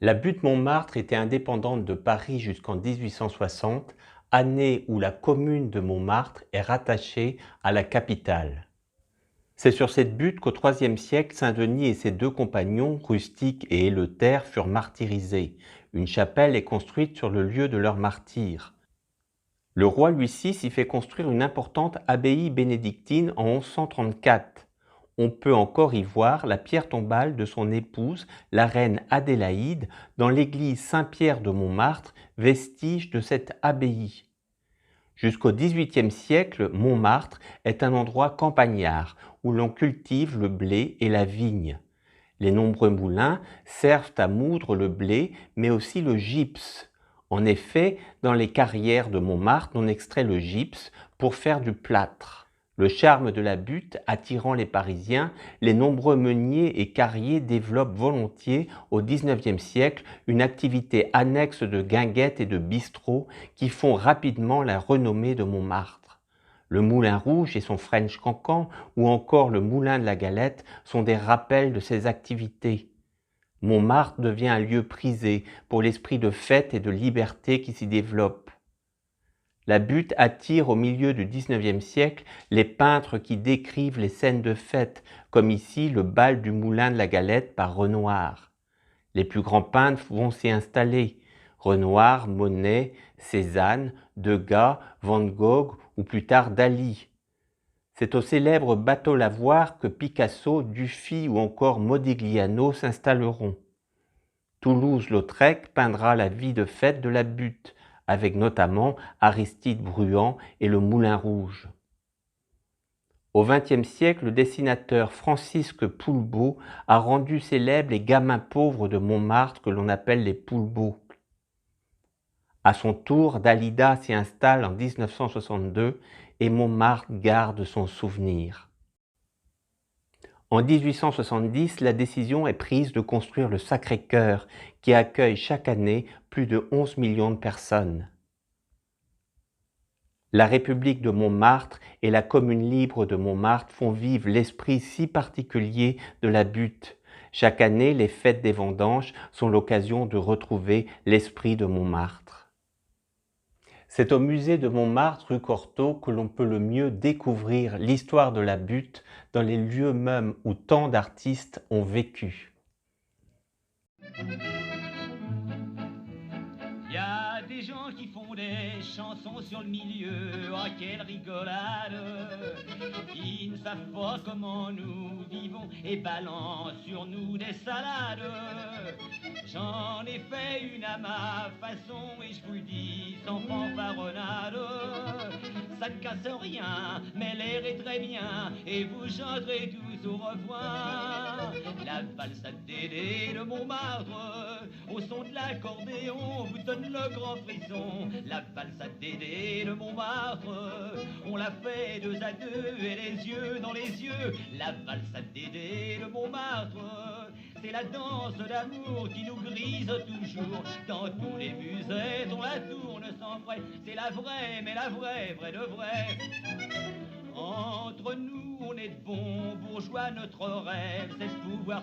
La butte Montmartre était indépendante de Paris jusqu'en 1860, année où la commune de Montmartre est rattachée à la capitale. C'est sur cette butte qu'au IIIe siècle, Saint-Denis et ses deux compagnons, Rustique et Éleuther, furent martyrisés. Une chapelle est construite sur le lieu de leur martyre. Le roi Louis VI y fait construire une importante abbaye bénédictine en 1134. On peut encore y voir la pierre tombale de son épouse, la reine Adélaïde, dans l'église Saint-Pierre de Montmartre, vestige de cette abbaye. Jusqu'au XVIIIe siècle, Montmartre est un endroit campagnard où l'on cultive le blé et la vigne. Les nombreux moulins servent à moudre le blé, mais aussi le gypse. En effet, dans les carrières de Montmartre, on extrait le gypse pour faire du plâtre. Le charme de la butte attirant les Parisiens, les nombreux meuniers et carriers développent volontiers au XIXe siècle une activité annexe de guinguettes et de bistrots qui font rapidement la renommée de Montmartre. Le Moulin Rouge et son French Cancan ou encore le Moulin de la Galette sont des rappels de ces activités. Montmartre devient un lieu prisé pour l'esprit de fête et de liberté qui s'y développe. La butte attire au milieu du XIXe siècle les peintres qui décrivent les scènes de fête, comme ici le bal du Moulin de la Galette par Renoir. Les plus grands peintres vont s'y installer. Renoir, Monet, Cézanne, Degas, Van Gogh ou plus tard Dali. C'est au célèbre bateau Lavoir que Picasso, Dufy ou encore Modigliano s'installeront. Toulouse-Lautrec peindra la vie de fête de la butte, avec notamment Aristide Bruant et le Moulin Rouge. Au XXe siècle, le dessinateur Francisque Poulbeau a rendu célèbres les gamins pauvres de Montmartre que l'on appelle les Poulbeaux. À son tour, Dalida s'y installe en 1962 et Montmartre garde son souvenir. En 1870, la décision est prise de construire le Sacré-Cœur, qui accueille chaque année plus de 11 millions de personnes. La République de Montmartre et la Commune libre de Montmartre font vivre l'esprit si particulier de la butte. Chaque année, les fêtes des vendanges sont l'occasion de retrouver l'esprit de Montmartre. C'est au musée de Montmartre, rue Cortot, que l'on peut le mieux découvrir l'histoire de la butte dans les lieux mêmes où tant d'artistes ont vécu. Y a des gens qui font des chansons sur le milieu, oh quelle rigolade! Qui ne savent pas comment nous vivons et balancent sur nous des salades. J'en ai fait une à ma façon et je vous le dis sans fanfaronnade. Ça ne casse rien, mais l'air est très bien et vous chanterez tous au refrain. La valse à Dédé de Montmartre, au son de l'accordéon, vous donne le grand frisson. La valse à Dédé de Montmartre, on l'a fait deux à deux et les yeux dans les yeux. La valse à Dédé de Montmartre, c'est la danse d'amour qui nous grise toujours. Dans tous les musettes, on la tourne sans frais. C'est la vraie, mais la vraie, vraie de vrai. Entre nous, on est de bons bourgeois, notre rêve, c'est de pouvoir